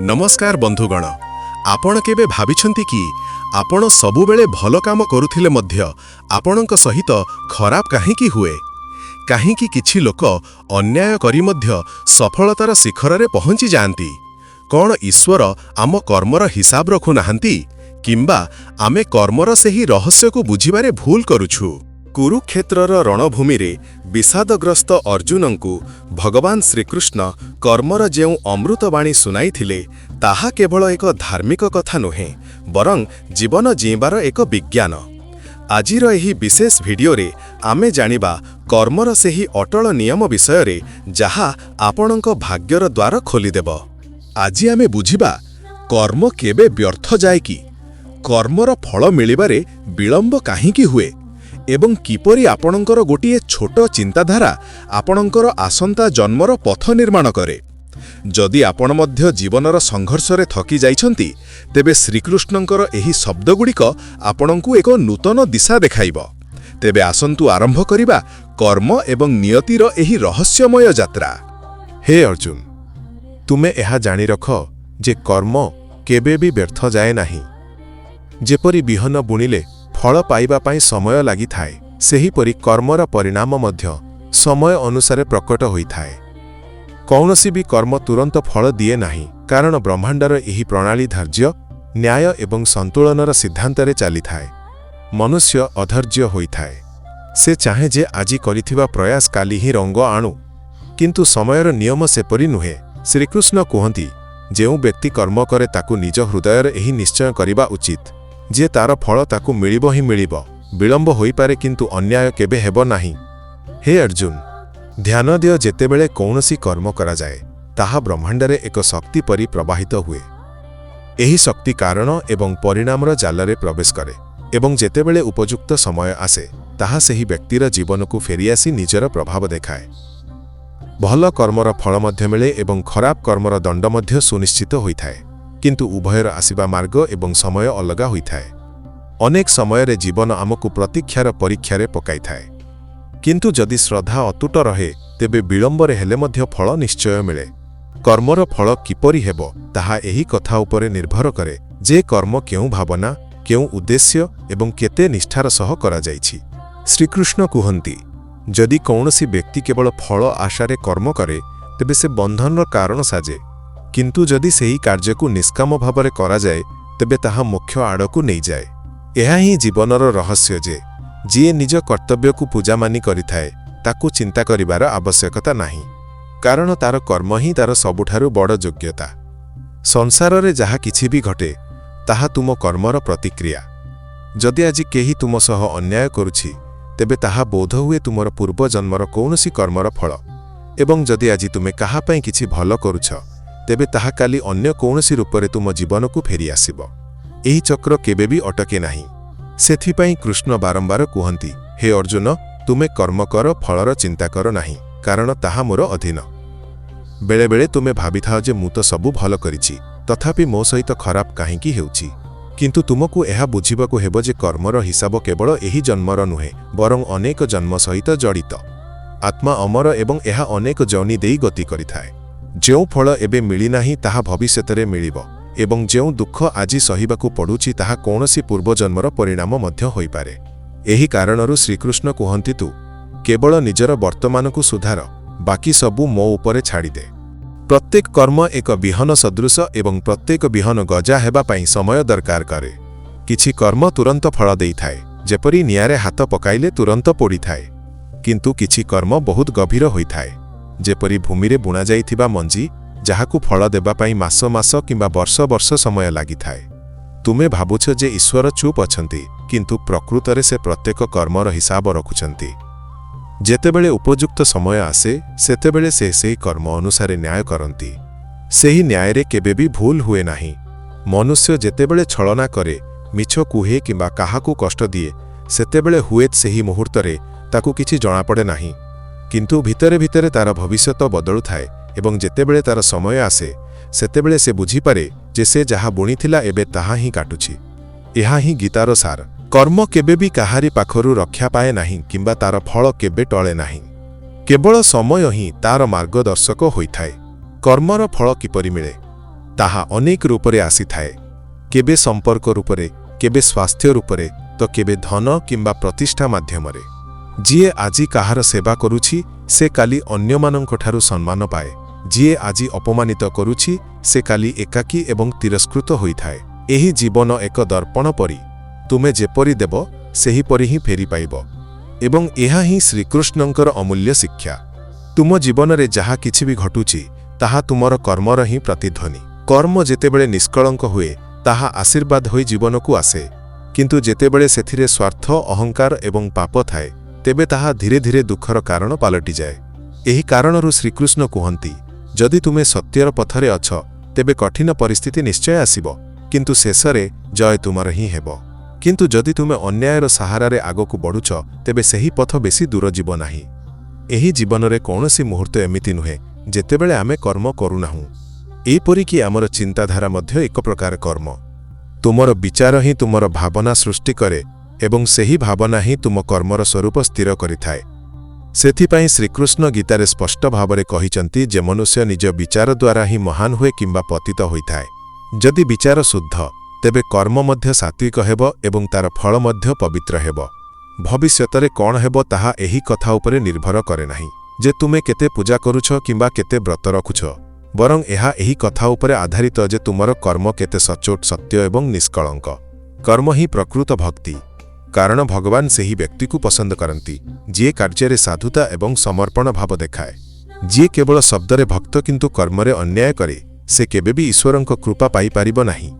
नमस्कार बंधुगण, आपण केबे भाबिछंती कि आपण सबुबेले भल काम करुथिले मध्य आपणक सहित खराब काहेकि हुए? काहेकि किछि लोक अन्याय करी मध्य सफलतार शिखर रे पहुंची जांती? कौन ईश्वर आम कर्मर हिसाब रखु नाहंती किंबा आमे कर्मर सेही रहस्य को बुझिबारे भूल करुछु? कुरुक्षेत्रर रणभूमि रे विषादग्रस्त अर्जुनंकु भगवान श्रीकृष्ण कर्मर जेउ अमृतवाणी सुनाइथिले ताहा केवल एक धार्मिक कथा नुहे बरं जीवन जीवार एक विज्ञान। आजिर एही विशेष भिडियो रे आमे जानिबा कर्मर सेही अटल नियम विषय रे जहा आपणक भाग्यर द्वार खोलिदेब। आजि आमे बुझिबा कर्म केबे व्यर्थ जाए कि, कर्मर फल मिलिबारे विलंब काहेकि हुए एवं किपरि आपणकर गोटिए छोट चिंताधारा आपणकर आसंता जन्मर पथ निर्माण करे। जदि आपण मध्य जीवनर संघर्ष रे थकी जाइछंती तेबे श्रीकृष्णंकर एही शब्दगुड़िक आपणंकु एक नूतन दिशा देखाइब। तेबे आसंतु आरंभ करिबा कर्म एवं नियतिर एही रहस्यमय यात्रा। हे अर्जुन, तुमे एहा जानि रख जे कर्म केबे भी व्यर्थ जाए नाही। जेपरि बिहन बुणिले फल पाइबा पाई समय लागि थाए, सेहीपरि कर्मर परिणाम मध्य समय अनुसारे प्रकट होइथाए। कौनसी भी कर्म तुरंत फल दिए नाही, कारण ब्रह्मांडर एही प्रणाली धार्य न्याय एवं संतुलनर सिद्धांतरे चली थाए। मनुष्य अधैर्य होइथाए। से चाहे जे आजि करिथिबा प्रयास काली ही रंग आणु, किंतु समयर नियम सेपरि नुहे। श्रीकृष्ण कहती जेउ व्यक्ति कर्म करे ताकु निज हृदयर एही निश्चय करिबा उचित जे तार फल ताकु मिलिबो ही मिलिबो। विलंब होई पारे किंतु अन्याय केबे हेबो नाही। हे अर्जुन, ध्यान दियो, जेतेबेले कौनसी कर्म करा जाए ताहा ब्रह्मांडरे एक शक्ति परि प्रवाहित हुए। एही शक्ति कारण एवं परिणामर जालरे प्रवेश करे एवं जेतेबेले उपयुक्त समय आसे ताहा सेही व्यक्तिर जीवनकु फेरिआसी निजर प्रभाव देखाए। भल कर्मर फल मध्य मिले एवं खराब कर्मर दंड मध्य सुनिश्चित होइथाए, किंतु उभयर आसिबा मार्ग एवं समय अलगा होइथाए। अनेक समय जीवन आमकु प्रतीक्षार परीक्षारे पकाई थाए, किंतु जदि श्रद्धा अतुट रहे तेबे विलंबरे हेले मध्य फल निश्चय मिले। कर्मर फल किपरि हेबो ताहा एही कथा उपरे निर्भर करे जे कर्म केउ भावना, केउ उद्देश्य एवं केते निष्ठार सह करा जाइछि। श्रीकृष्ण कहन्ति, जदि कौनसी व्यक्ति केवल फल आशारे कर्म करे तेबे से बंधनर कारण साजे, किंतु जदि सेही कार्यकु निष्काम भावरे करा जाए तेबे ताहा मोक्ष आड़कु नहीं जाए। एहा ही जीवनर रहस्य जे जिए निज कर्तव्यकु पूजा मानी करिथाए ताकु चिंता करिबार आवश्यकता नाही, कारण तार कर्म ही तार सबुठारु बड़ योग्यता। संसार रे जहा किछि भी घटे ताहा तुम कर्मर प्रतिक्रिया। जदि आज केही तुम सह अन्याय करुछि तेबे ताहा बोध हुए तुमर पूर्व जन्मर कौनसी कर्मर फल, एवं जदि आज तुमे काहा पई किछि भल करुछ तेबे ताहा काली अन्य कौनसी रूपरे तुम जीवनकु फेरी आसिबो। एही चक्र केबे भी अटके नाही। सेथिपाई कृष्ण बारंबार कहन्ति, हे अर्जुन, तुमे कर्म कर, फलर चिंता कर नाही, कारण ताहा मोर अधीन। बेले बेले तुमे भाबिथाओ जे मु तो सबु भल करिछि, तथापि मो सहित खराब काहेकि हेउछि। किंतु तुमकु एहा बुझिबाकु हेबो जे कर्मर हिसाब केवल एही जन्मर नुहे बरं अनेक जन्म सहित जड़ित। आत्मा अमर एवं एहा अनेक जौनी देई गति करिथाए। जेउ फल एबे मिली नाही ताहा भविष्यतरे मिलिबो, एवं जेउ दुख आजि सहिबाकु पडुछि ताहा कौनसी पूर्व जन्मर परिणाम मध्य होई पारे। एही कारणरु श्रीकृष्ण कहन्ति, तू केवल निजर वर्तमानकु सुधार, बाकी सबु मो उपरे छाड़ी दे। प्रत्येक कर्म एक बिहन सदृश एवं प्रत्येक बिहन गजा हेबा पाई समय दरकार करे। किछि कर्म तुरंत फल देइथाए, जेपरि नियारे हाथ पकाइले तुरंत पोड़ी थाए, किंतु किछि कर्म बहुत गभीर होइथाए, जेपरि भूमि रे बुणा जाइथिबा मंजी जहाकु फल देबा पाई मास मास किंबा वर्ष वर्ष समय लागि थाए। तुमे भाबुछ जे ईश्वर चुप अछंती, किंतु प्रकृतरे से प्रत्येक कर्मर हिसाब रखुछंती। जेतेबेले उपयुक्त समय आसे सेतेबेले से कर्म अनुसारे न्याय करंती। सेही न्याय रे केबे भी भूल हुए नाही। मनुष्य जेतेबेले छलना करे, मिछ कुहे किंबा काहाकु कष्ट दिए, सेतेबेले हुएत सेही मुहूर्तरे ताकु किछि जणा पड़े नाही, किंतु भितरे भितरे तार भविष्यत बदलु थाए एवं जेतेबेले तार समय आसे सेतेबेले से बुझी पारे जे से जहा बुणीथिला एबे ताहा ही काटुछि। एहा ही गीतार सार। कर्म केबे भी काहारी पाखरु रक्षा पाए नाही किंबा तार फल केबे टळे नाही। केवल समय ही तार मार्गदर्शक होइथाए। कर्मर फल किपरि मिले? ତାହା ଅନେକ ରୂପରେ ଆସିଥାଏ। କେବେ ସମ୍ପର୍କ ରୂପରେ, କେବେ ସ୍ୱାସ୍ଥ୍ୟ ରୂପରେ, ତ କେବେ ଧନ କିମ୍ବା ପ୍ରତିଷ୍ଠା ମାଧ୍ୟମରେ। ଯିଏ ଆଜି କାହାର ସେବା କରୁଛି ସେ କାଲି ଅନ୍ୟମାନଙ୍କଠାରୁ ସମ୍ମାନ ପାଏ। ଯିଏ ଆଜି ଅପମାନିତ କରୁଛି ସେ କାଲି ଏକାକୀ ଏବଂ ତିରସ୍କୃତ ହୋଇଥାଏ। ଏହି ଜୀବନ ଏକ ଦର୍ପଣ ପରି। ତୁମେ ଯେପରି ଦେବ ସେହିପରି ହିଁ ଫେରି ପାଇବ। ଏବଂ ଏହା ହିଁ ଶ୍ରୀକୃଷ୍ଣଙ୍କର ଅମୂଲ୍ୟ ଶିକ୍ଷା। ତୁମ ଜୀବନରେ ଯାହା କିଛି ବି ଘଟୁଛି ତାହା ତୁମର କର୍ମର ହିଁ ପ୍ରତିଧ୍ୱନି। କର୍ମ ଯେତେବେଳେ ନିଷ୍କଳଙ୍କ ହୁଏ ତାହା ଆଶୀର୍ବାଦ ହୋଇ ଜୀବନକୁ ଆସେ, କିନ୍ତୁ ଯେତେବେଳେ ସେଥିରେ ସ୍ୱାର୍ଥ, ଅହଙ୍କାର ଏବଂ ପାପ ଥାଏ ତେବେ ତାହା ଧୀରେ ଧୀରେ ଦୁଃଖର କାରଣ ପାଲଟିଯାଏ। ଏହି କାରଣରୁ ଶ୍ରୀକୃଷ୍ଣ କୁହନ୍ତି, ଯଦି ତୁମେ ସତ୍ୟର ପଥରେ ଅଛ ତେବେ କଠିନ ପରିସ୍ଥିତି ନିଶ୍ଚୟ ଆସିବ, କିନ୍ତୁ ଶେଷରେ ଜୟ ତୁମର ହିଁ ହେବ। କିନ୍ତୁ ଯଦି ତୁମେ ଅନ୍ୟାୟର ସାହାରାରେ ଆଗକୁ ବଢୁଛ ତେବେ ସେହି ପଥ ବେଶୀ ଦୂର ଯିବ ନାହିଁ। ଏହି ଜୀବନରେ କୌଣସି ମୁହୂର୍ତ୍ତ ଏମିତି ନୁହେଁ ଯେତେବେଳେ ଆମେ କର୍ମ କରୁନାହୁଁ। ଏପରିକି ଆମର ଚିନ୍ତାଧାରା ମଧ୍ୟ ଏକ ପ୍ରକାର କର୍ମ। ତୁମର ବିଚାର ହିଁ ତୁମର ଭାବନା ସୃଷ୍ଟି କରେ ଏବଂ ସେହି ଭାବନା ହିଁ ତୁମ କର୍ମର ସ୍ୱରୂପ ସ୍ଥିର କରିଥାଏ। ସେଥିପାଇଁ ଶ୍ରୀକୃଷ୍ଣ ଗୀତାରେ ସ୍ପଷ୍ଟ ଭାବରେ କହିଛନ୍ତି ଯେ ମନୁଷ୍ୟ ନିଜ ବିଚାର ଦ୍ୱାରା ହିଁ ମହାନ ହୁଏ କିମ୍ବା ପତିତ ହୋଇଥାଏ। ଯଦି ବିଚାର ଶୁଦ୍ଧ ତେବେ କର୍ମ ମଧ୍ୟ ସାତ୍ୱିକ ହେବ ଏବଂ ତାର ଫଳ ମଧ୍ୟ ପବିତ୍ର ହେବ। ଭବିଷ୍ୟତରେ କ'ଣ ହେବ ତାହା ଏହି କଥା ଉପରେ ନିର୍ଭର କରେ ନାହିଁ ଯେ ତୁମେ କେତେ ପୂଜା କରୁଛ କିମ୍ବା କେତେ ବ୍ରତ ରଖୁଛ, ବରଂ ଏହା ଏହି କଥା ଉପରେ ଆଧାରିତ ଯେ ତୁମର କର୍ମ କେତେ ସଚ୍ଚୋଟ, ସତ୍ୟ ଏବଂ ନିଷ୍କଳଙ୍କ। କର୍ମ ହିଁ ପ୍ରକୃତ ଭକ୍ତି, କାରଣ ଭଗବାନ ସେହି ବ୍ୟକ୍ତିକୁ ପସନ୍ଦ କରନ୍ତି ଯିଏ କାର୍ଯ୍ୟରେ ସାଧୁତା ଏବଂ ସମର୍ପଣ ଭାବ ଦେଖାଏ। ଯିଏ କେବଳ ଶବ୍ଦରେ ଭକ୍ତ କିନ୍ତୁ କର୍ମରେ ଅନ୍ୟାୟ କରେ ସେ କେବେ ବି ଈଶ୍ୱରଙ୍କ କୃପା ପାଇପାରିବ ନାହିଁ।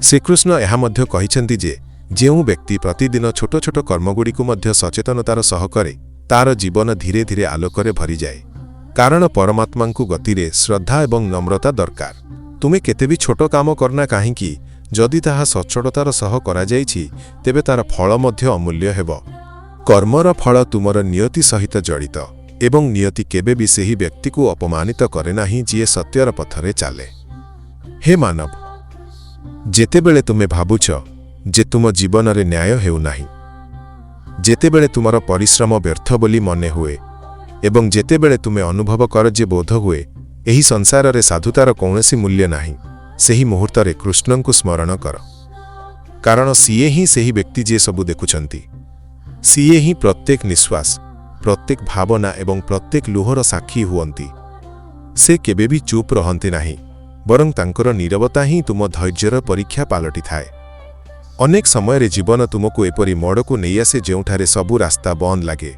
ଶ୍ରୀକୃଷ୍ଣ ଏହା ମଧ୍ୟ କହିଛନ୍ତି ଯେ ଯେଉଁ ବ୍ୟକ୍ତି ପ୍ରତିଦିନ ଛୋଟ ଛୋଟ କର୍ମଗୁଡ଼ିକୁ ମଧ୍ୟ ସଚେତନତାର ସହ କରେ ତାର ଜୀବନ ଧୀରେ ଧୀରେ ଆଲୋକରେ ଭରିଯାଏ। କାରଣ ପରମାତ୍ମାଙ୍କୁ ଗତିରେ ଶ୍ରଦ୍ଧା ଏବଂ ନମ୍ରତା ଦରକାର। ତୁମେ କେତେ ବି ଛୋଟ କାମ କରନା କାହିଁକି, ଯଦି ତାହା ସଚ୍ଚୋଟତାର ସହ କରାଯାଇଛି ତେବେ ତାର ଫଳ ମଧ୍ୟ ଅମୂଲ୍ୟ ହେବ। କର୍ମର ଫଳ ତୁମର ନିୟତି ସହିତ ଜଡ଼ିତ ଏବଂ ନିୟତି କେବେ ବି ସେହି ବ୍ୟକ୍ତିକୁ ଅପମାନିତ କରେ ନାହିଁ ଯିଏ ସତ୍ୟର ପଥରେ ଚାଲେ। ହେ ମାନବ, ଯେତେବେଳେ ତୁମେ ଭାବୁଛ ଯେ ତୁମ ଜୀବନରେ ନ୍ୟାୟ ହେଉନାହିଁ, ଯେତେବେଳେ ତୁମର ପରିଶ୍ରମ ବ୍ୟର୍ଥ ବୋଲି ମନେ ହୁଏ ଏବଂ ଯେତେବେଳେ ତୁମେ ଅନୁଭବ କର ଯେ ବୋଧ ହୁଏ ଏହି ସଂସାରରେ ସାଧୁତାର କୌଣସି ମୂଲ୍ୟ ନାହିଁ, ସେହି ମୁହୂର୍ତ୍ତରେ କୃଷ୍ଣଙ୍କୁ ସ୍ମରଣ କର। କାରଣ ସିଏ ହିଁ ସେହି ବ୍ୟକ୍ତି ଯିଏ ସବୁ ଦେଖୁଛନ୍ତି। ସିଏ ହିଁ ପ୍ରତ୍ୟେକ ନିଶ୍ୱାସ, ପ୍ରତ୍ୟେକ ଭାବନା ଏବଂ ପ୍ରତ୍ୟେକ ଲୁହର ସାକ୍ଷୀ ହୁଅନ୍ତି। ସେ କେବେ ବି ଚୁପ୍ ରହନ୍ତି ନାହିଁ, ବରଂ ତାଙ୍କର ନୀରବତା ହିଁ ତୁମ ଧୈର୍ଯ୍ୟର ପରୀକ୍ଷା ପାଲଟିଥାଏ। ଅନେକ ସମୟରେ ଜୀବନ ତୁମକୁ ଏପରି ମୋଡ଼କୁ ନେଇଆସେ ଯେଉଁଠାରେ ସବୁ ରାସ୍ତା ବନ୍ଦ ଲାଗେ,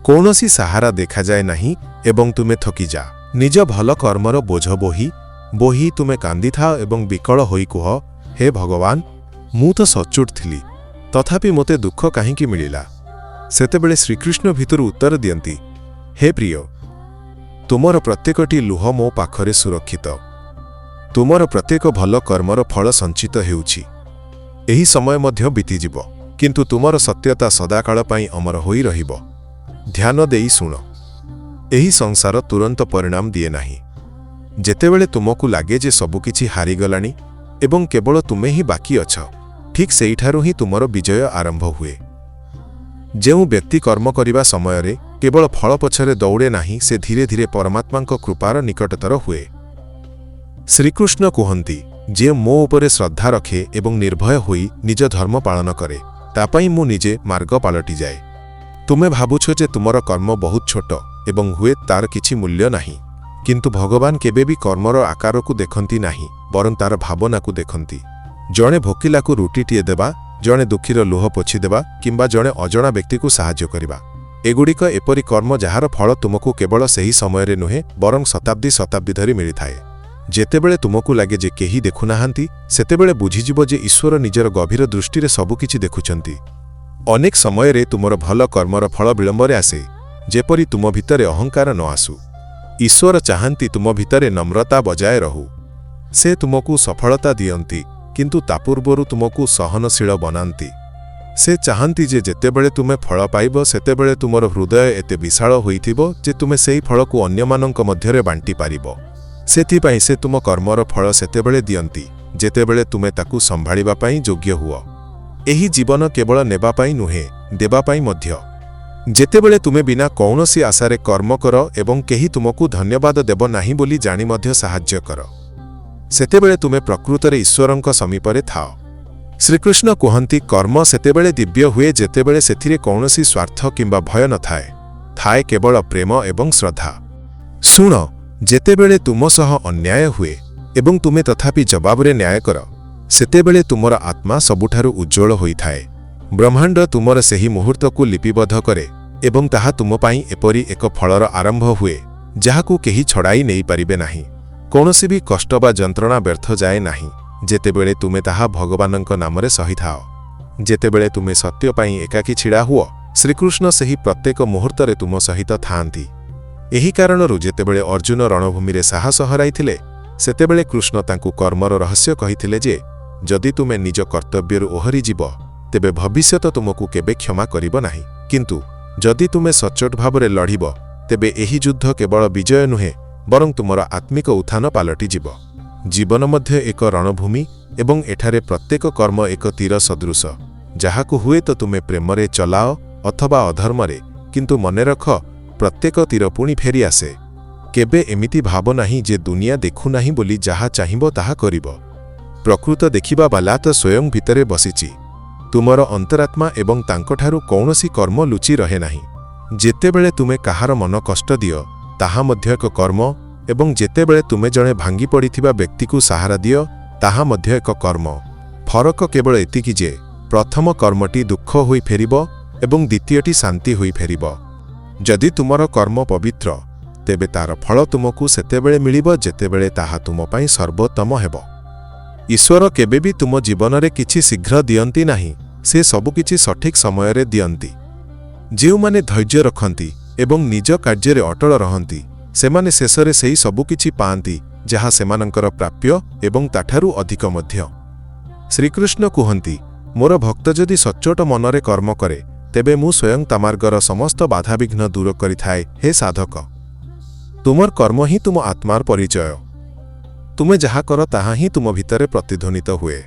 କୌଣସି ସାହାରା ଦେଖାଯାଏ ନାହିଁ ଏବଂ ତୁମେ ଥକିଯାଅ। ନିଜ ଭଲ କର୍ମର ବୋଝ ବୋହି ବୋହି ତୁମେ କାନ୍ଦିଥାଅ ଏବଂ ବିକଳ ହୋଇ କୁହ, ହେ ଭଗବାନ, ମୁଁ ତ ସଚ୍ଚୋଟ ଥିଲି, ତଥାପି ମୋତେ ଦୁଃଖ କାହିଁକି ମିଳିଲା? ସେତେବେଳେ ଶ୍ରୀକୃଷ୍ଣ ଭିତରୁ ଉତ୍ତର ଦିଅନ୍ତି, ହେ ପ୍ରିୟ, ତୁମର ପ୍ରତ୍ୟେକଟି ଲୁହ ମୋ ପାଖରେ ସୁରକ୍ଷିତ। ତୁମର ପ୍ରତ୍ୟେକ ଭଲ କର୍ମର ଫଳ ସଞ୍ଚିତ ହେଉଛି। ଏହି ସମୟ ମଧ୍ୟ ବିତିଯିବ, କିନ୍ତୁ ତୁମର ସତ୍ୟତା ସଦାକାଳ ପାଇଁ ଅମର ହୋଇ ରହିବ। ଧ୍ୟାନ ଦେଇ ଶୁଣ, ଏହି ସଂସାର ତୁରନ୍ତ ପରିଣାମ ଦିଏ ନାହିଁ। ଯେତେବେଳେ ତୁମକୁ ଲାଗେ ଯେ ସବୁକିଛି ହାରିଗଲାଣି ଏବଂ କେବଳ ତୁମେ ହିଁ ବାକି ଅଛ, ଠିକ୍ ସେଇଠାରୁ ହିଁ ତୁମର ବିଜୟ ଆରମ୍ଭ ହୁଏ। ଯେଉଁ ବ୍ୟକ୍ତି କର୍ମ କରିବା ସମୟରେ କେବଳ ଫଳ ପଛରେ ଦୌଡ଼େ ନାହିଁ ସେ ଧୀରେ ଧୀରେ ପରମାତ୍ମାଙ୍କ କୃପାର ନିକଟତର ହୁଏ। ଶ୍ରୀକୃଷ୍ଣ କୁହନ୍ତି, ଯିଏ ମୋ ଉପରେ ଶ୍ରଦ୍ଧା ରଖେ ଏବଂ ନିର୍ଭୟ ହୋଇ ନିଜ ଧର୍ମ ପାଳନ କରେ ତା ପାଇଁ ମୁଁ ନିଜେ ମାର୍ଗ ପାଲଟିଯାଏ। ତୁମେ ଭାବୁଛ ଯେ ତୁମର କର୍ମ ବହୁତ ଛୋଟ ଏବଂ ହୁଏ ତାର କିଛି ମୂଲ୍ୟ ନାହିଁ, କିନ୍ତୁ ଭଗବାନ କେବେ ବି କର୍ମର ଆକାରକୁ ଦେଖନ୍ତି ନାହିଁ, ବରଂ ତାର ଭାବନାକୁ ଦେଖନ୍ତି। ଜଣେ ଭୋକିଲାକୁ ରୁଟିଟିଏ ଦେବା, ଜଣେ ଦୁଃଖୀର ଲୁହ ପୋଛିଦେବା କିମ୍ବା ଜଣେ ଅଜଣା ବ୍ୟକ୍ତିକୁ ସାହାଯ୍ୟ କରିବା, ଏଗୁଡ଼ିକ ଏପରି କର୍ମ ଯାହାର ଫଳ ତୁମକୁ କେବଳ ସେହି ସମୟରେ ନୁହେଁ ବରଂ ଶତାବ୍ଦୀ ଶତାବ୍ଦୀ ଧରି ମିଳିଥାଏ। ଯେତେବେଳେ ତୁମକୁ ଲାଗେ ଯେ କେହି ଦେଖୁନାହାନ୍ତି ସେତେବେଳେ ବୁଝିଯିବ ଯେ ଈଶ୍ୱର ନିଜର ଗଭୀର ଦୃଷ୍ଟିରେ ସବୁକିଛି ଦେଖୁଛନ୍ତି। ଅନେକ ସମୟରେ ତୁମର ଭଲ କର୍ମର ଫଳ ବିଳମ୍ବରେ ଆସେ, ଯେପରି ତୁମ ଭିତରେ ଅହଙ୍କାର ନ ଆସୁ। ଈଶ୍ୱର ଚାହାନ୍ତି ତୁମ ଭିତରେ ନମ୍ରତା ବଜାୟ ରହୁ। ସେ ତୁମକୁ ସଫଳତା ଦିଅନ୍ତି କିନ୍ତୁ ତା ପୂର୍ବରୁ ତୁମକୁ ସହନଶୀଳ ବନାନ୍ତି। ସେ ଚାହାନ୍ତି ଯେ ଯେତେବେଳେ ତୁମେ ଫଳ ପାଇବ ସେତେବେଳେ ତୁମର ହୃଦୟ ଏତେ ବିଶାଳ ହୋଇଥିବ ଯେ ତୁମେ ସେହି ଫଳକୁ ଅନ୍ୟମାନଙ୍କ ମଧ୍ୟରେ ବାଣ୍ଟି ପାରିବ। ସେଥିପାଇଁ ସେ ତୁମ କର୍ମର ଫଳ ସେତେବେଳେ ଦିଅନ୍ତି ଯେତେବେଳେ ତୁମେ ତାକୁ ସମ୍ଭାଳିବା ପାଇଁ ଯୋଗ୍ୟ ହୁଅ। ଏହି ଜୀବନ କେବଳ ନେବା ପାଇଁ ନୁହେଁ, ଦେବା ପାଇଁ ମଧ୍ୟ। ଯେତେବେଳେ ତୁମେ ବିନା କୌଣସି ଆଶାରେ କର୍ମ କର ଏବଂ କେହି ତୁମକୁ ଧନ୍ୟବାଦ ଦେବ ନାହିଁ ବୋଲି ଜାଣି ମଧ୍ୟ ସାହାଯ୍ୟ କର, ସେତେବେଳେ ତୁମେ ପ୍ରକୃତରେ ଈଶ୍ୱରଙ୍କ ସମୀପରେ ଥାଅ। ଶ୍ରୀକୃଷ୍ଣ କୁହନ୍ତି କର୍ମ ସେତେବେଳେ ଦିବ୍ୟ ହୁଏ ଯେତେବେଳେ ସେଥିରେ କୌଣସି ସ୍ୱାର୍ଥ କିମ୍ବା ଭୟ ନଥାଏ, ଥାଏ କେବଳ ପ୍ରେମ ଏବଂ ଶ୍ରଦ୍ଧା। ଶୁଣ, ଯେତେବେଳେ ତୁମ ସହ ଅନ୍ୟାୟ ହୁଏ ଏବଂ ତୁମେ ତଥାପି ଜବାବରେ ନ୍ୟାୟ କର, ସେତେବେଳେ ତୁମର ଆତ୍ମା ସବୁଠାରୁ ଉଜ୍ଜ୍ୱଳ ହୋଇଥାଏ। ବ୍ରହ୍ମାଣ୍ଡ ତୁମର ସେହି ମୁହୂର୍ତ୍ତକୁ ଲିପିବଦ୍ଧ କରେ ଏବଂ ତାହା ତୁମ ପାଇଁ ଏପରି ଏକ ଫଳର ଆରମ୍ଭ ହୁଏ ଯାହାକୁ କେହି ଛଡ଼ାଇ ନେଇପାରିବେ ନାହିଁ। କୌଣସି ବି କଷ୍ଟ ବା ଯନ୍ତ୍ରଣା ବ୍ୟର୍ଥ ଯାଏ ନାହିଁ ଯେତେବେଳେ ତୁମେ ତାହା ଭଗବାନଙ୍କ ନାମରେ ସହିଥାଅ। ଯେତେବେଳେ ତୁମେ ସତ୍ୟ ପାଇଁ ଏକାକୀ ଛିଡ଼ା ହୁଅ, ଶ୍ରୀକୃଷ୍ଣ ସେହି ପ୍ରତ୍ୟେକ ମୁହୂର୍ତ୍ତରେ ତୁମ ସହିତ ଥାଆନ୍ତି। ଏହି କାରଣରୁ ଯେତେବେଳେ ଅର୍ଜୁନ ରଣଭୂମିରେ ସାହସ ହରାଇଥିଲେ, ସେତେବେଳେ କୃଷ୍ଣ ତାଙ୍କୁ କର୍ମର ରହସ୍ୟ କହିଥିଲେ ଯେ ଯଦି ତୁମେ ନିଜ କର୍ତ୍ତବ୍ୟରୁ ଓହରିଯିବ, ତେବେ ଭବିଷ୍ୟତ ତୁମକୁ କେବେ କ୍ଷମା କରିବ ନାହିଁ। କିନ୍ତୁ ଯଦି ତୁମେ ସଚ୍ଚୋଟ ଭାବରେ ଲଢ଼ିବ, ତେବେ ଏହି ଯୁଦ୍ଧ କେବଳ ବିଜୟ ନୁହେଁ ବରଂ ତୁମର ଆତ୍ମିକ ଉତ୍ଥାନ ପାଲଟିଯିବ। ଜୀବନ ମଧ୍ୟ ଏକ ରଣଭୂମି ଏବଂ ଏଠାରେ ପ୍ରତ୍ୟେକ କର୍ମ ଏକ ତୀର ସଦୃଶ, ଯାହାକୁ ହୁଏତ ତୁମେ ପ୍ରେମରେ ଚଲାଅ ଅଥବା ଅଧର୍ମରେ, କିନ୍ତୁ ମନେ ରଖ ପ୍ରତ୍ୟେକ ତୀର ପୁଣି ଫେରି ଆସେ। କେବେ ଏମିତି ଭାବ ନାହିଁ ଯେ ଦୁନିଆ ଦେଖୁନାହିଁ ବୋଲି ଯାହା ଚାହିଁବ ତାହା କରିବ। ପ୍ରକୃତ ଦେଖିବା ବାଲା ତ ସ୍ୱୟଂ ଭିତରେ ବସିଛି। ତୁମର ଅନ୍ତରାତ୍ମା ଏବଂ ତାଙ୍କଠାରୁ କୌଣସି କର୍ମ ଲୁଚି ରହେ ନାହିଁ। ଯେତେବେଳେ ତୁମେ କାହାର ମନ କଷ୍ଟ ଦିଅ, ତାହା ମଧ୍ୟ ଏକ କର୍ମ, ଏବଂ ଯେତେବେଳେ ତୁମେ ଜଣେ ଭାଙ୍ଗି ପଡ଼ିଥିବା ବ୍ୟକ୍ତିକୁ ସାହାରା ଦିଅ, ତାହା ମଧ୍ୟ ଏକ କର୍ମ। ଫରକ କେବଳ ଏତିକି ଯେ ପ୍ରଥମ କର୍ମଟି ଦୁଃଖ ହୋଇ ଫେରିବ ଏବଂ ଦ୍ୱିତୀୟଟି ଶାନ୍ତି ହୋଇ ଫେରିବ। ଯଦି ତୁମର କର୍ମ ପବିତ୍ର, ତେବେ ତାର ଫଳ ତୁମକୁ ସେତେବେଳେ ମିଳିବ ଯେତେବେଳେ ତାହା ତୁମ ପାଇଁ ସର୍ବୋତ୍ତମ ହେବ। ଈଶ୍ୱର କେବେ ବି ତୁମ ଜୀବନରେ କିଛି ଶୀଘ୍ର ଦିଅନ୍ତି ନାହିଁ, ସେ ସବୁକିଛି ସଠିକ୍ ସମୟରେ ଦିଅନ୍ତି। ଯେଉଁମାନେ ଧୈର୍ଯ୍ୟ ରଖନ୍ତି ଏବଂ ନିଜ କାର୍ଯ୍ୟରେ ଅଟଳ ରହନ୍ତି, ସେମାନେ ଶେଷରେ ସେହି ସବୁକିଛି ପାଆନ୍ତି ଯାହା ସେମାନଙ୍କର ପ୍ରାପ୍ୟ ଏବଂ ତାଠାରୁ ଅଧିକ ମଧ୍ୟ। ଶ୍ରୀକୃଷ୍ଣ କୁହନ୍ତି, ମୋର ଭକ୍ତ ଯଦି ସଚ୍ଚୋଟ ମନରେ କର୍ମ କରେ, ତେବେ ମୁଁ ସ୍ୱୟଂ ତା ମାର୍ଗର ସମସ୍ତ ବାଧାବିଘ୍ନ ଦୂର କରିଥାଏ। ହେ ସାଧକ, ତୁମର କର୍ମ ହିଁ ତୁମ ଆତ୍ମାର ପରିଚୟ। ତୁମେ ଯାହା କର ତାହା ହିଁ ତୁମ ଭିତରେ ପ୍ରତିଧ୍ୱନିତ ହୁଏ।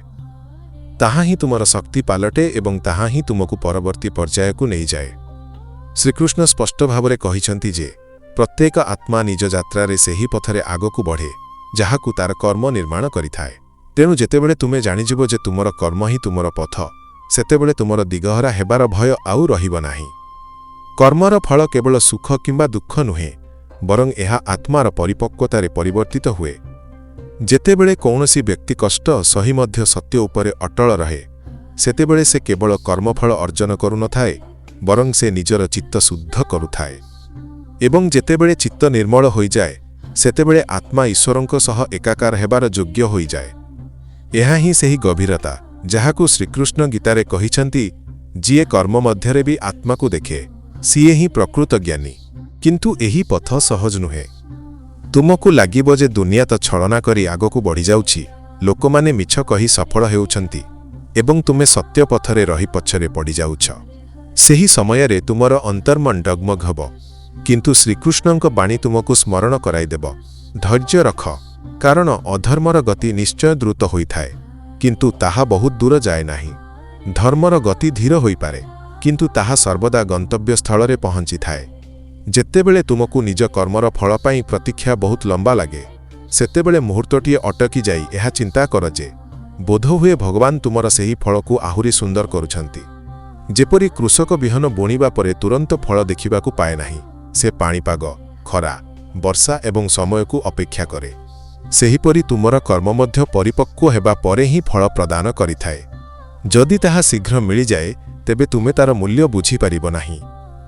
ତାହା ହିଁ ତୁମର ଶକ୍ତି ପାଲଟେ ଏବଂ ତାହା ହିଁ ତୁମକୁ ପରବର୍ତ୍ତୀ ପର୍ଯ୍ୟାୟକୁ ନେଇଯାଏ। ଶ୍ରୀକୃଷ୍ଣ ସ୍ପଷ୍ଟ ଭାବରେ କହିଛନ୍ତି ଯେ ପ୍ରତ୍ୟେକ ଆତ୍ମା ନିଜ ଯାତ୍ରାରେ ସେହି ପଥରେ ଆଗକୁ ବଢ଼େ ଯାହାକୁ ତାର କର୍ମ ନିର୍ମାଣ କରିଥାଏ। ତେଣୁ ଯେତେବେଳେ ତୁମେ ଜାଣିଯିବ ଯେ ତୁମର କର୍ମ ହିଁ ତୁମର ପଥ, ସେତେବେଳେ ତୁମର ଦିଗହରା ହେବାର ଭୟ ଆଉ ରହିବ ନାହିଁ। କର୍ମର ଫଳ କେବଳ ସୁଖ କିମ୍ବା ଦୁଃଖ ନୁହେଁ, ବରଂ ଏହା ଆତ୍ମାର ପରିପକ୍ୱତାରେ ପରିବର୍ତ୍ତିତ ହୁଏ। ଯେତେବେଳେ କୌଣସି ବ୍ୟକ୍ତି କଷ୍ଟ ସହି ମଧ୍ୟ ସତ୍ୟ ଉପରେ ଅଟଳ ରହେ, ସେତେବେଳେ ସେ କେବଳ କର୍ମଫଳ ଅର୍ଜନ କରୁନଥାଏ, ବରଂ ସେ ନିଜର ଚିତ୍ତ ଶୁଦ୍ଧ କରୁଥାଏ। ଏବଂ ଯେତେବେଳେ ଚିତ୍ତ ନିର୍ମଳ ହୋଇଯାଏ, ସେତେବେଳେ ଆତ୍ମା ଈଶ୍ୱରଙ୍କ ସହ ଏକାକାର ହେବାର ଯୋଗ୍ୟ ହୋଇଯାଏ। ଏହା ହିଁ ସେହି ଗଭୀରତା ଯାହାକୁ ଶ୍ରୀକୃଷ୍ଣ ଗୀତାରେ କହିଛନ୍ତି, ଯିଏ କର୍ମ ମଧ୍ୟରେ ବି ଆତ୍ମାକୁ ଦେଖେ, ସିଏ ହିଁ ପ୍ରକୃତ ଜ୍ଞାନୀ। କିନ୍ତୁ ଏହି ପଥ ସହଜ ନୁହେଁ। ତୁମକୁ ଲାଗିବ ଯେ ଦୁନିଆ ତ ଛଳନା କରି ଆଗକୁ ବଢ଼ିଯାଉଛି, ଲୋକମାନେ ମିଛ କହି ସଫଳ ହେଉଛନ୍ତି ଏବଂ ତୁମେ ସତ୍ୟ ପଥରେ ରହି ପଛରେ ପଡ଼ିଯାଉଛ। ସେହି ସମୟରେ ତୁମର ଅନ୍ତର୍ମନ ଡଗମଗ ହେବ, କିନ୍ତୁ ଶ୍ରୀକୃଷ୍ଣଙ୍କ ବାଣୀ ତୁମକୁ ସ୍ମରଣ କରାଇଦେବ, ଧୈର୍ଯ୍ୟ ରଖ, କାରଣ ଅଧର୍ମର ଗତି ନିଶ୍ଚୟ ଦ୍ରୁତ ହୋଇଥାଏ, କିନ୍ତୁ ତାହା ବହୁତ ଦୂର ଯାଏ ନାହିଁ। ଧର୍ମର ଗତି ଧୀର ହୋଇପାରେ, କିନ୍ତୁ ତାହା ସର୍ବଦା ଗନ୍ତବ୍ୟସ୍ଥଳରେ ପହଞ୍ଚିଥାଏ। ଯେତେବେଳେ ତୁମକୁ ନିଜ କର୍ମର ଫଳ ପାଇଁ ପ୍ରତୀକ୍ଷା ବହୁତ ଲମ୍ବା ଲାଗେ, ସେତେବେଳେ ମୁହୂର୍ତ୍ତଟିଏ ଅଟକି ଯାଇ ଏହା ଚିନ୍ତା କର ଯେ ବୋଧହୁଏ ଭଗବାନ ତୁମର ସେହି ଫଳକୁ ଆହୁରି ସୁନ୍ଦର କରୁଛନ୍ତି। ଯେପରି କୃଷକ ବିହନ ବୁଣିବା ପରେ ତୁରନ୍ତ ଫଳ ଦେଖିବାକୁ ପାଏ ନାହିଁ, ସେ ପାଣିପାଗ, ଖରା, ବର୍ଷା ଏବଂ ସମୟକୁ ଅପେକ୍ଷା କରେ। ସେହିପରି ତୁମର କର୍ମ ମଧ୍ୟ ପରିପକ୍ୱ ହେବା ପରେ ହିଁ ଫଳ ପ୍ରଦାନ କରିଥାଏ। ଯଦି ତାହା ଶୀଘ୍ର ମିଳିଯାଏ, ତେବେ ତୁମେ ତାର ମୂଲ୍ୟ ବୁଝିପାରିବ ନାହିଁ,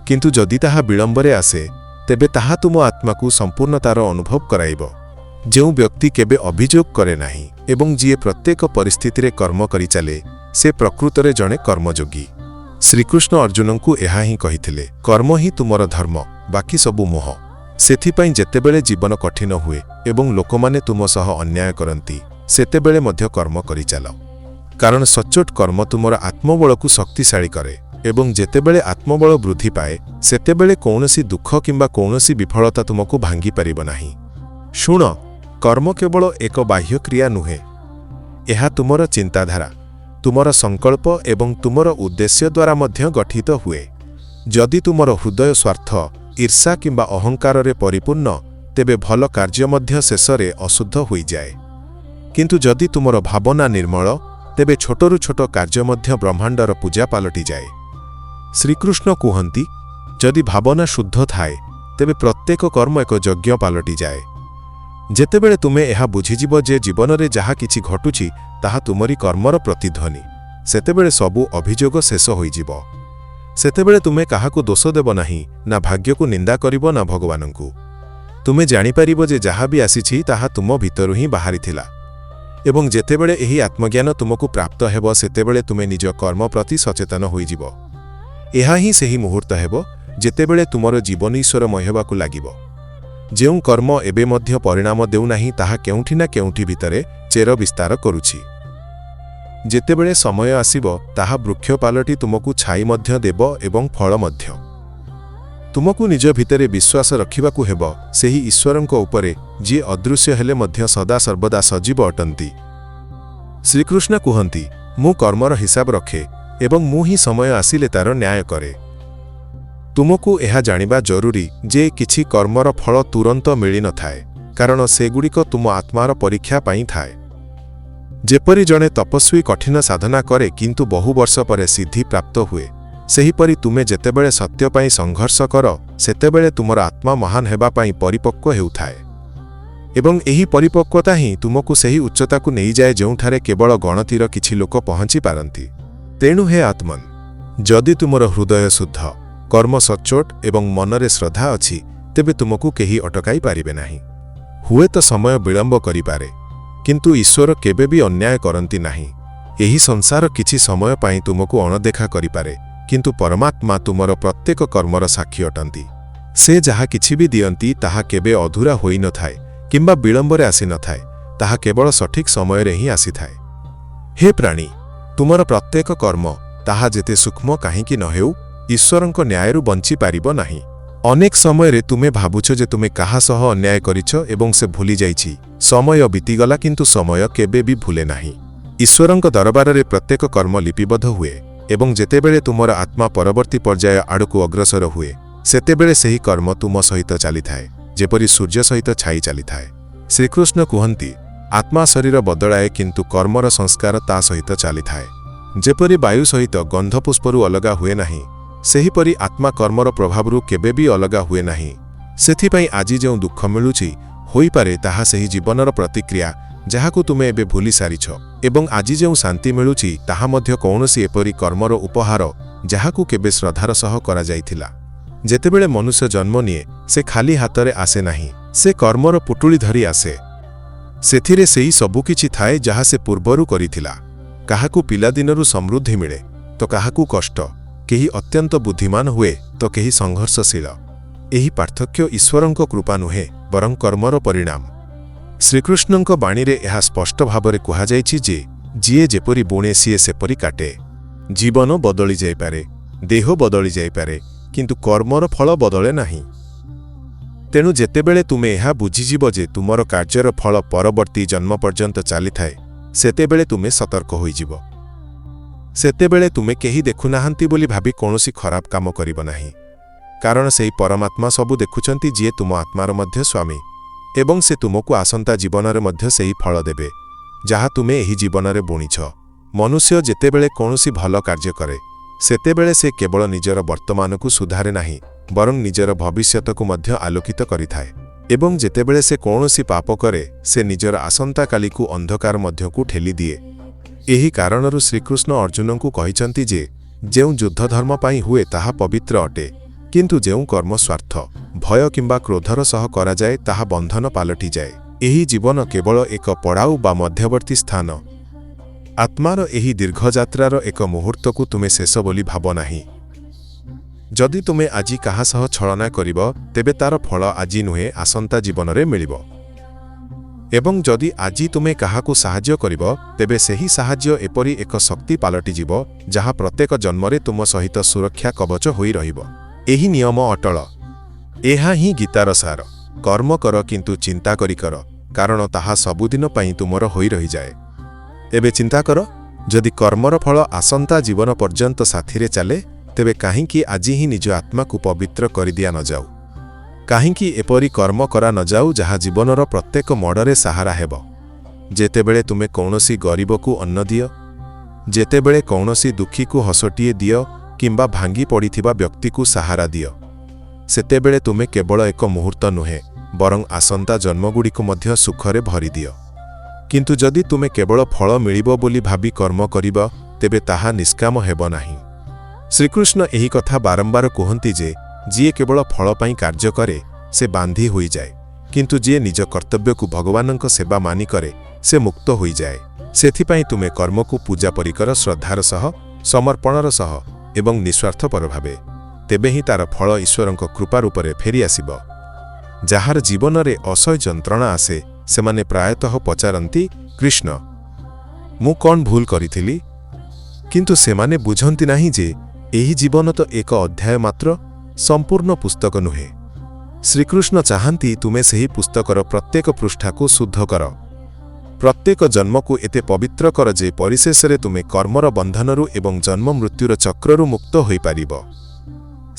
କିନ୍ତୁ ଯଦି ତାହା ବିଳମ୍ବରେ ଆସେ, ତେବେ ତାହା ତୁମ ଆତ୍ମାକୁ ସମ୍ପୂର୍ଣ୍ଣତାର ଅନୁଭବ କରାଇବ। ଯେଉଁ ବ୍ୟକ୍ତି କେବେ ଅଭିଯୋଗ କରେ ନାହିଁ ଏବଂ ଯିଏ ପ୍ରତ୍ୟେକ ପରିସ୍ଥିତିରେ କର୍ମ କରିଚାଲେ, ସେ ପ୍ରକୃତରେ ଜଣେ କର୍ମଯୋଗୀ। ଶ୍ରୀକୃଷ୍ଣ ଅର୍ଜୁନଙ୍କୁ ଏହା ହିଁ କହିଥିଲେ, କର୍ମ ହିଁ ତୁମର ଧର୍ମ, ବାକି ସବୁ ମୋହ। ସେଥିପାଇଁ ଯେତେବେଳେ ଜୀବନ କଠିନ ହୁଏ ଏବଂ ଲୋକମାନେ ତୁମ ସହ ଅନ୍ୟାୟ କରନ୍ତି, ସେତେବେଳେ ମଧ୍ୟ କର୍ମ କରିଚାଲ, କାରଣ ସଚ୍ଚୋଟ କର୍ମ ତୁମର ଆତ୍ମବଳକୁ ଶକ୍ତିଶାଳୀ କରେ ଏବଂ ଯେତେବେଳେ ଆତ୍ମବଳ ବୃଦ୍ଧି ପାଏ, ସେତେବେଳେ କୌଣସି ଦୁଃଖ କିମ୍ବା କୌଣସି ବିଫଳତା ତୁମକୁ ଭାଙ୍ଗି ପାରିବ ନାହିଁ। ଶୁଣ, କର୍ମ କେବଳ ଏକ ବାହ୍ୟ କ୍ରିୟା ନୁହେଁ, ଏହା ତୁମର ଚିନ୍ତାଧାରା, ତୁମର ସଂକଳ୍ପ ଏବଂ ତୁମର ଉଦ୍ଦେଶ୍ୟ ଦ୍ୱାରା ମଧ୍ୟ ଗଠିତ ହୁଏ। ଯଦି ତୁମର ହୃଦୟ ସ୍ୱାର୍ଥ, ଈର୍ଷା କିମ୍ବା ଅହଙ୍କାରରେ ପରିପୂର୍ଣ୍ଣ, ତେବେ ଭଲ କାର୍ଯ୍ୟ ମଧ୍ୟ ଶେଷରେ ଅଶୁଦ୍ଧ ହୋଇଯାଏ। କିନ୍ତୁ ଯଦି ତୁମର ଭାବନା ନିର୍ମଳ ତେବେ ଛୋଟରୁ ଛୋଟ କାର୍ଯ୍ୟ ମଧ୍ୟ ବ୍ରହ୍ମାଣ୍ଡର ପୂଜା ପାଲଟିଯାଏ। ଶ୍ରୀକୃଷ୍ଣ କୁହନ୍ତି, ଯଦି ଭାବନା ଶୁଦ୍ଧ ଥାଏ ତେବେ ପ୍ରତ୍ୟେକ କର୍ମ ଏକ ଯଜ୍ଞ ପାଲଟିଯାଏ। ଯେତେବେଳେ ତୁମେ ଏହା ବୁଝିଯିବ ଯେ ଜୀବନରେ ଯାହା କିଛି ଘଟୁଛି ତାହା ତୁମରି କର୍ମର ପ୍ରତିଧ୍ୱନି, ସେତେବେଳେ ସବୁ ଅଭିଯୋଗ ଶେଷ ହୋଇଯିବ। ସେତେବେଳେ ତୁମେ କାହାକୁ ଦୋଷ ଦେବ ନାହିଁ, ନା ଭାଗ୍ୟକୁ ନିନ୍ଦା କରିବ, ନା ଭଗବାନଙ୍କୁ। ତୁମେ ଜାଣିପାରିବ ଯେ ଯାହା ବି ଆସିଛି ତାହା ତୁମ ଭିତରୁ ହିଁ ବାହାରିଥିଲା। ଏବଂ ଯେତେବେଳେ ଏହି ଆତ୍ମଜ୍ଞାନ ତୁମକୁ ପ୍ରାପ୍ତ ହେବ ସେତେବେଳେ ତୁମେ ନିଜ କର୍ମ ପ୍ରତି ସଚେତନ ହୋଇଯିବ। ଏହା ହିଁ ସେହି ମୁହୂର୍ତ୍ତ ହେବ ଯେତେବେଳେ ତୁମର ଜୀବନ ଈଶ୍ୱରମୟ ହେବାକୁ ଲାଗିବ। ଯେଉଁ କର୍ମ ଏବେ ମଧ୍ୟ ପରିଣାମ ଦେଉନାହିଁ ତାହା କେଉଁଠି ନା କେଉଁଠି ଭିତରେ ଚେର ବିସ୍ତାର କରୁଛି। ଯେତେବେଳେ ସମୟ ଆସିବ ତାହା ବୃକ୍ଷ ପାଲଟି ତୁମକୁ ଛାଇ ମଧ୍ୟ ଦେବ ଏବଂ ଫଳ ମଧ୍ୟ। ତୁମକୁ ନିଜ ଭିତରେ ବିଶ୍ୱାସ ରଖିବାକୁ ହେବ ସେହି ଈଶ୍ୱରଙ୍କ ଉପରେ ଯିଏ ଅଦୃଶ୍ୟ ହେଲେ ମଧ୍ୟ ସଦାସର୍ବଦା ସଜୀବ ଅଟନ୍ତି। ଶ୍ରୀକୃଷ୍ଣ କୁହନ୍ତି, ମୁଁ କର୍ମର ହିସାବ ରଖେ ଏବଂ ମୁଁ ହିଁ ସମୟ ଆସିଲେ ତାର ନ୍ୟାୟ କରେ। ତୁମକୁ ଏହା ଜାଣିବା ଜରୁରୀ ଯେ କିଛି କର୍ମର ଫଳ ତୁରନ୍ତ ମିଳିନଥାଏ, କାରଣ ସେଗୁଡ଼ିକ ତୁମ ଆତ୍ମାର ପରୀକ୍ଷା ପାଇଁ ଥାଏ। ଯେପରି ଜଣେ ତପସ୍ୱୀ କଠିନ ସାଧନା କରେ କିନ୍ତୁ ବହୁ ବର୍ଷ ପରେ ସିଦ୍ଧି ପ୍ରାପ୍ତ ହୁଏ, ସେହିପରି ତୁମେ ଯେତେବେଳେ ସତ୍ୟ ପାଇଁ ସଂଘର୍ଷ କର ସେତେବେଳେ ତୁମର ଆତ୍ମା ମହାନ ହେବା ପାଇଁ ପରିପକ୍ୱ ହେଉଥାଏ। ଏବଂ ଏହି ପରିପକ୍ୱତା ହିଁ ତୁମକୁ ସେହି ଉଚ୍ଚତାକୁ ନେଇଯାଏ ଯେଉଁଠାରେ କେବଳ ଗଣତିର କିଛି ଲୋକ ପହଞ୍ଚି ପାରନ୍ତି। ତେଣୁ ହେ ଆତ୍ମନ୍, ଯଦି ତୁମର ହୃଦୟ ଶୁଦ୍ଧ, କର୍ମ ସଚ୍ଚୋଟ ଏବଂ ମନରେ ଶ୍ରଦ୍ଧା ଅଛି ତେବେ ତୁମକୁ କେହି ଅଟକାଇ ପାରିବେ ନାହିଁ। ହୁଏତ ସମୟ ବିଳମ୍ବ କରିପାରେ, କିନ୍ତୁ ଈଶ୍ୱର କେବେ ବି ଅନ୍ୟାୟ କରନ୍ତି ନାହିଁ। ଏହି ସଂସାର କିଛି ସମୟ ପାଇଁ ତୁମକୁ ଅଣଦେଖା କରିପାରେ, କିନ୍ତୁ ପରମାତ୍ମା ତୁମର ପ୍ରତ୍ୟେକ କର୍ମର ସାକ୍ଷୀ ଅଟନ୍ତି। ସେ ଯାହା କିଛି ବି ଦିଅନ୍ତି ତାହା କେବେ ଅଧୁରା ହୋଇନଥାଏ କିମ୍ବା ବିଳମ୍ବରେ ଆସିନଥାଏ, ତାହା କେବଳ ସଠିକ୍ ସମୟରେ ହିଁ ଆସିଥାଏ। ହେ ପ୍ରାଣୀ, ତୁମର ପ୍ରତ୍ୟେକ କର୍ମ ତାହା ଯେତେ ସୂକ୍ଷ୍ମ କାହିଁକି ନ ହେଉ ଈଶ୍ୱରଙ୍କ ନ୍ୟାୟରୁ ବଞ୍ଚିପାରିବ ନାହିଁ। ଅନେକ ସମୟରେ ତୁମେ ଭାବୁଛ ଯେ ତୁମେ କାହା ସହ ଅନ୍ୟାୟ କରିଛ ଏବଂ ସେ ଭୁଲି ଯାଇଛି। ସମୟ ବିତିଗଲା କିନ୍ତୁ ସମୟ କେବେ ବି ଭୁଲେ ନାହିଁ। ଈଶ୍ୱରଙ୍କ ଦରବାରରେ ପ୍ରତ୍ୟେକ କର୍ମ ଲିପିବଦ୍ଧ ହୁଏ ଏବଂ ଯେତେବେଳେ ତୁମର ଆତ୍ମା ପରବର୍ତ୍ତୀ ପର୍ଯ୍ୟାୟ ଆଡ଼କୁ ଅଗ୍ରସର ହୁଏ ସେତେବେଳେ ସେହି କର୍ମ ତୁମ ସହିତ ଚାଲିଥାଏ, ଯେପରି ସୂର୍ଯ୍ୟ ସହିତ ଛାଇ ଚାଲିଥାଏ। ଶ୍ରୀକୃଷ୍ଣ କୁହନ୍ତି, ଆତ୍ମା ଶରୀର ବଦଳାଏ କିନ୍ତୁ କର୍ମର ସଂସ୍କାର ତା ସହିତ ଚାଲିଥାଏ। ଯେପରି ବାୟୁ ସହିତ ଗନ୍ଧପୁଷ୍ପରୁ ଅଲଗା ହୁଏ ନାହିଁ, ସେହିପରି ଆତ୍ମା କର୍ମର ପ୍ରଭାବରୁ କେବେ ବି ଅଲଗା ହୁଏ ନାହିଁ। ସେଥିପାଇଁ ଆଜି ଯେଉଁ ଦୁଃଖ ମିଳୁଛି ହୋଇପାରେ ତାହା ସେହି ଜୀବନର ପ୍ରତିକ୍ରିୟା ଯାହାକୁ ତୁମେ ଏବେ ଭୁଲି ସାରିଛ, ଏବଂ ଆଜି ଯେଉଁ ଶାନ୍ତି ମିଳୁଛି ତାହା ମଧ୍ୟ କୌଣସି ଏପରି କର୍ମର ଉପହାର ଯାହାକୁ କେବେ ଶ୍ରଦ୍ଧାର ସହ କରାଯାଇଥିଲା। ଯେତେବେଳେ ମନୁଷ୍ୟ ଜନ୍ମ ନିଏ ସେ ଖାଲି ହାତରେ ଆସେ ନାହିଁ, ସେ କର୍ମର ପୁଟୁଳି ଧରି ଆସେ। ସେଥିରେ ସେହି ସବୁକିଛି ଥାଏ ଯାହା ସେ ପୂର୍ବରୁ କରିଥିଲା। କାହାକୁ ପିଲାଦିନରୁ ସମୃଦ୍ଧି ମିଳେ ତ କାହାକୁ କଷ୍ଟ, କେହି ଅତ୍ୟନ୍ତ ବୁଦ୍ଧିମାନ ହୁଏ ତ କେହି ସଂଘର୍ଷଶୀଳ। ଏହି ପାର୍ଥକ୍ୟ ଈଶ୍ୱରଙ୍କ କୃପା ନୁହେଁ ବରଂ କର୍ମର ପରିଣାମ। ଶ୍ରୀକୃଷ୍ଣଙ୍କ ବାଣୀରେ ଏହା ସ୍ପଷ୍ଟ ଭାବରେ କୁହାଯାଇଛି ଯେ ଯିଏ ଯେପରି ବୁଣେ ସିଏ ସେପରି କାଟେ। ଜୀବନ ବଦଳି ଯାଇପାରେ, ଦେହ ବଦଳି ଯାଇପାରେ, କିନ୍ତୁ କର୍ମର ଫଳ ବଦଳେ ନାହିଁ। ତେଣୁ ଯେତେବେଳେ ତୁମେ ଏହା ବୁଝିଯିବ ଯେ ତୁମର କାର୍ଯ୍ୟର ଫଳ ପରବର୍ତ୍ତୀ ଜନ୍ମ ପର୍ଯ୍ୟନ୍ତ ଚାଲିଥାଏ ସେତେବେଳେ ତୁମେ ସତର୍କ ହୋଇଯିବ। ସେତେବେଳେ ତୁମେ କେହି ଦେଖୁନାହାନ୍ତି ବୋଲି ଭାବି କୌଣସି ଖରାପ କାମ କରିବ ନାହିଁ, କାରଣ ସେହି ପରମାତ୍ମା ସବୁ ଦେଖୁଛନ୍ତି ଯିଏ ତୁମ ଆତ୍ମାର ମଧ୍ୟ ସ୍ୱାମୀ, ଏବଂ ସେ ତୁମକୁ ଆସନ୍ତା ଜୀବନରେ ମଧ୍ୟ ସେହି ଫଳ ଦେବେ ଯାହା ତୁମେ ଏହି ଜୀବନରେ ବୁଣିଛ। ମନୁଷ୍ୟ ଯେତେବେଳେ କୌଣସି ଭଲ କାର୍ଯ୍ୟ କରେ ସେତେବେଳେ ସେ କେବଳ ନିଜର ବର୍ତ୍ତମାନକୁ ସୁଧାରେ ନାହିଁ ବରଂ ନିଜର ଭବିଷ୍ୟତକୁ ମଧ୍ୟ ଆଲୋକିତ କରିଥାଏ, ଏବଂ ଯେତେବେଳେ ସେ କୌଣସି ପାପ କରେ ସେ ନିଜର ଆସନ୍ତାକାଲିକୁ ଅନ୍ଧକାର ମଧ୍ୟକୁ ଠେଲି ଦିଏ। ଏହି କାରଣରୁ ଶ୍ରୀକୃଷ୍ଣ ଅର୍ଜୁନଙ୍କୁ କହିଛନ୍ତି ଯେ ଯେଉଁ ଯୁଦ୍ଧ ଧର୍ମ ପାଇଁ ହୁଏ ତାହା ପବିତ୍ର ଅଟେ, କିନ୍ତୁ ଯେଉଁ କର୍ମ ସ୍ୱାର୍ଥ, ଭୟ କିମ୍ବା କ୍ରୋଧର ସହ କରାଯାଏ ତାହା ବନ୍ଧନ ପାଲଟିଯାଏ। ଏହି ଜୀବନ କେବଳ ଏକ ପଡ଼ାଉ ବା ମଧ୍ୟବର୍ତ୍ତୀ ସ୍ଥାନ। ଆତ୍ମାର ଏହି ଦୀର୍ଘଯାତ୍ରାର ଏକ ମୁହୂର୍ତ୍ତକୁ ତୁମେ ଶେଷ ବୋଲି ଭାବ ନାହିଁ। ଯଦି ତୁମେ ଆଜି କାହା ସହ ଛଳନା କରିବ ତେବେ ତାର ଫଳ ଆଜି ନୁହେଁ ଆସନ୍ତା ଜୀବନରେ ମିଳିବ। ଏବଂ ଯଦି ଆଜି ତୁମେ କାହାକୁ ସାହାଯ୍ୟ କରିବ ତେବେ ସେହି ସାହାଯ୍ୟ ଏପରି ଏକ ଶକ୍ତି ପାଲଟିଯିବ ଯାହା ପ୍ରତ୍ୟେକ ଜନ୍ମରେ ତୁମ ସହିତ ସୁରକ୍ଷା କବଚ ହୋଇ ରହିବ। ଏହି ନିୟମ ଅଟଳ। ଏହା ହିଁ ଗୀତାର ସାର। କର୍ମ କର କିନ୍ତୁ ଚିନ୍ତା କରି କର, କାରଣ ତାହା ସବୁଦିନ ପାଇଁ ତୁମର ହୋଇ ରହିଯାଏ। ଏବେ ଚିନ୍ତା କର, ଯଦି କର୍ମର ଫଳ ଆସନ୍ତା ଜୀବନ ପର୍ଯ୍ୟନ୍ତ ସାଥିରେ ଚାଲେ ତେବେ କାହିଁକି ଆଜି ହିଁ ନିଜ ଆତ୍ମାକୁ ପବିତ୍ର କରିଦିଆ ନ ଯାଉ? କାହିଁକି ଏପରି କର୍ମ କରା ନ ଯାଉ ଯାହା ଜୀବନର ପ୍ରତ୍ୟେକ ମୋଡ଼ରେ ସାହାରା ହେବ? ଯେତେବେଳେ ତୁମେ କୌଣସି ଗରିବକୁ ଅନ୍ନ ଦିଅ, ଯେତେବେଳେ କୌଣସି ଦୁଃଖୀକୁ ହସଟିଏ ଦିଅ କିମ୍ବା ଭାଙ୍ଗି ପଡ଼ିଥିବା ବ୍ୟକ୍ତିକୁ ସାହାରା ଦିଅ, ସେତେବେଳେ ତୁମେ କେବଳ ଏକ ମୁହୂର୍ତ୍ତ ନୁହେଁ ବରଂ ଆସନ୍ତା ଜନ୍ମଗୁଡ଼ିକୁ ମଧ୍ୟ ସୁଖରେ ଭରିଦିଅ। କିନ୍ତୁ ଯଦି ତୁମେ କେବଳ ଫଳ ମିଳିବ ବୋଲି ଭାବି କର୍ମ କରିବ, ତେବେ ତାହା ନିଷ୍କାମ ହେବ ନାହିଁ। ଶ୍ରୀକୃଷ୍ଣ ଏହି କଥା ବାରମ୍ବାର କୁହନ୍ତି ଯେ ଯିଏ କେବଳ ଫଳ ପାଇଁ କାର୍ଯ୍ୟ କରେ ସେ ବାନ୍ଧି ହୋଇଯାଏ, କିନ୍ତୁ ଯିଏ ନିଜ କର୍ତ୍ତବ୍ୟକୁ ଭଗବାନଙ୍କ ସେବା ମାନି କରେ ସେ ମୁକ୍ତ ହୋଇଯାଏ। ସେଥିପାଇଁ ତୁମେ କର୍ମକୁ ପୂଜା ପରି କର, ଶ୍ରଦ୍ଧାର ସହ, ସମର୍ପଣର ସହ ଏବଂ ନିଃସ୍ୱାର୍ଥପର ଭାବେ। ତେବେ ହିଁ ତାର ଫଳ ଈଶ୍ୱରଙ୍କ କୃପା ରୂପରେ ଫେରିଆସିବ। ଯାହାର ଜୀବନରେ ଅସହ୍ୟ ଯନ୍ତ୍ରଣା ଆସେ ସେମାନେ ପ୍ରାୟତଃ ପଚାରନ୍ତି, କୃଷ୍ଣ, ମୁଁ କ'ଣ ଭୁଲ କରିଥିଲି? କିନ୍ତୁ ସେମାନେ ବୁଝନ୍ତି ନାହିଁ ଯେ ଏହି ଜୀବନ ତ ଏକ ଅଧ୍ୟାୟ ମାତ୍ର, ସମ୍ପୂର୍ଣ୍ଣ ପୁସ୍ତକ ନୁହେଁ। ଶ୍ରୀକୃଷ୍ଣ ଚାହାନ୍ତି ତୁମେ ସେହି ପୁସ୍ତକର ପ୍ରତ୍ୟେକ ପୃଷ୍ଠାକୁ ଶୁଦ୍ଧ କର, ପ୍ରତ୍ୟେକ ଜନ୍ମକୁ ଏତେ ପବିତ୍ର କର ଯେ ପରିଶେଷରେ ତୁମେ କର୍ମର ବନ୍ଧନରୁ ଏବଂ ଜନ୍ମ ମୃତ୍ୟୁର ଚକ୍ରରୁ ମୁକ୍ତ ହୋଇପାରିବ।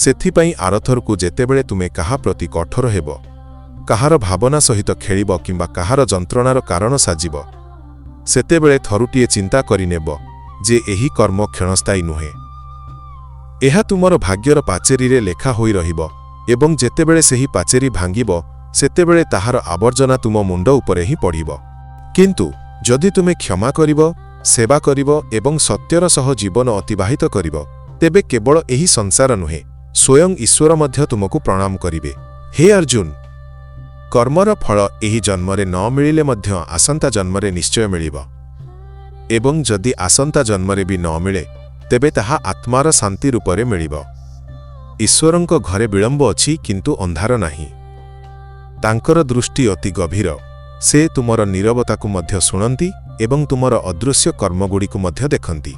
ସେଥିପାଇଁ ଆରଥରକୁ ଯେତେବେଳେ ତୁମେ କାହା ପ୍ରତି କଠୋର ହେବ, କାହାର ଭାବନା ସହିତ ଖେଳିବ କିମ୍ବା କାହାର ଯନ୍ତ୍ରଣାର କାରଣ ସାଜିବ, ସେତେବେଳେ ଥରୁଟିଏ ଚିନ୍ତା କରିନେବ ଯେ ଏହି କର୍ମ କ୍ଷଣସ୍ଥାୟୀ ନୁହେଁ। ଏହା ତୁମର ଭାଗ୍ୟର ପାଚେରୀରେ ଲେଖା ହୋଇ ରହିବ ଏବଂ ଯେତେବେଳେ ସେହି ପାଚେରୀ ଭାଙ୍ଗିବ ସେତେବେଳେ ତାହାର ଆବର୍ଜନା ତୁମ ମୁଣ୍ଡ ଉପରେ ହିଁ ପଡ଼ିବ। କିନ୍ତୁ ଯଦି ତୁମେ କ୍ଷମା କରିବ, ସେବା କରିବ ଏବଂ ସତ୍ୟର ସହ ଜୀବନ ଅତିବାହିତ କରିବ, ତେବେ କେବଳ ଏହି ସଂସାର ନୁହେଁ ସ୍ୱୟଂ ଈଶ୍ୱର ମଧ୍ୟ ତୁମକୁ ପ୍ରଣାମ କରିବେ। ହେ ଅର୍ଜୁନ, କର୍ମର ଫଳ ଏହି ଜନ୍ମରେ ନ ମିଳିଲେ ମଧ୍ୟ ଆସନ୍ତା ଜନ୍ମରେ ନିଶ୍ଚୟ ମିଳିବ। ଏବଂ ଯଦି ଆସନ୍ତା ଜନ୍ମରେ ବି ନ ମିଳେ ତେବେ ତାହା ଆତ୍ମାର ଶାନ୍ତି ରୂପରେ ମିଳିବ। ଈଶ୍ୱରଙ୍କ ଘରେ ବିଳମ୍ବ ଅଛି କିନ୍ତୁ ଅନ୍ଧାର ନାହିଁ। ତାଙ୍କର ଦୃଷ୍ଟି ଅତି ଗଭୀର, ସେ ତୁମର ନୀରବତାକୁ ମଧ୍ୟ ଶୁଣନ୍ତି ଏବଂ ତୁମର ଅଦୃଶ୍ୟ କର୍ମଗୁଡ଼ିକୁ ମଧ୍ୟ ଦେଖନ୍ତି।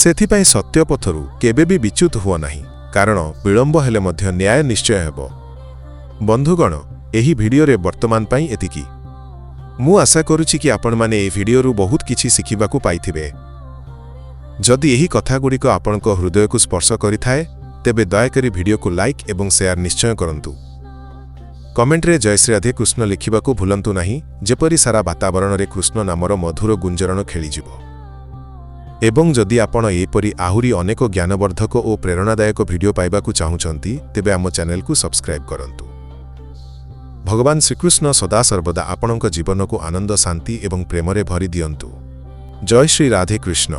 ସେଥିପାଇଁ ସତ୍ୟ ପଥରୁ କେବେ ବି ବିଚ୍ୟୁତ ହୁଅ ନାହିଁ, କାରଣ ବିଳମ୍ବ ହେଲେ ମଧ୍ୟ ନ୍ୟାୟ ନିଶ୍ଚୟ ହେବ। ବନ୍ଧୁଗଣ, ଏହି ଭିଡିଓରେ ବର୍ତ୍ତମାନ ପାଇଁ ଏତିକି। ମୁଁ ଆଶା କରୁଛି କି ଆପଣମାନେ ଏହି ଭିଡିଓରୁ ବହୁତ କିଛି ଶିଖିବାକୁ ପାଇଥିବେ। ଯଦି ଏହି କଥାଗୁଡ଼ିକ ଆପଣଙ୍କ ହୃଦୟକୁ ସ୍ପର୍ଶ କରିଥାଏ ତେବେ ଦୟାକରି ଭିଡିଓକୁ ଲାଇକ୍ ଏବଂ ସେୟାର ନିଶ୍ଚୟ କରନ୍ତୁ। କମେଣ୍ଟରେ ଜୟ ଶ୍ରୀ ରାଧେ କୃଷ୍ଣ ଲେଖିବାକୁ ଭୁଲନ୍ତୁ ନାହିଁ, ଯେପରି ସାରା ବାତାବରଣରେ କୃଷ୍ଣ ନାମର ମଧୁର ଗୁଞ୍ଜରଣ ଖେଳିଯିବ। ଏବଂ ଯଦି ଆପଣ ଏହିପରି ଆହୁରି ଅନେକ ଜ୍ଞାନବର୍ଦ୍ଧକ ଓ ପ୍ରେରଣାଦାୟକ ଭିଡିଓ ପାଇବାକୁ ଚାହୁଁଛନ୍ତି ତେବେ ଆମ ଚ୍ୟାନେଲକୁ ସବସ୍କ୍ରାଇବ୍ କରନ୍ତୁ। ଭଗବାନ ଶ୍ରୀକୃଷ୍ଣ ସଦାସର୍ବଦା ଆପଣଙ୍କ ଜୀବନକୁ ଆନନ୍ଦ, ଶାନ୍ତି ଏବଂ ପ୍ରେମରେ ଭରି ଦିଅନ୍ତୁ। ଜୟ ଶ୍ରୀ ରାଧେ କୃଷ୍ଣ।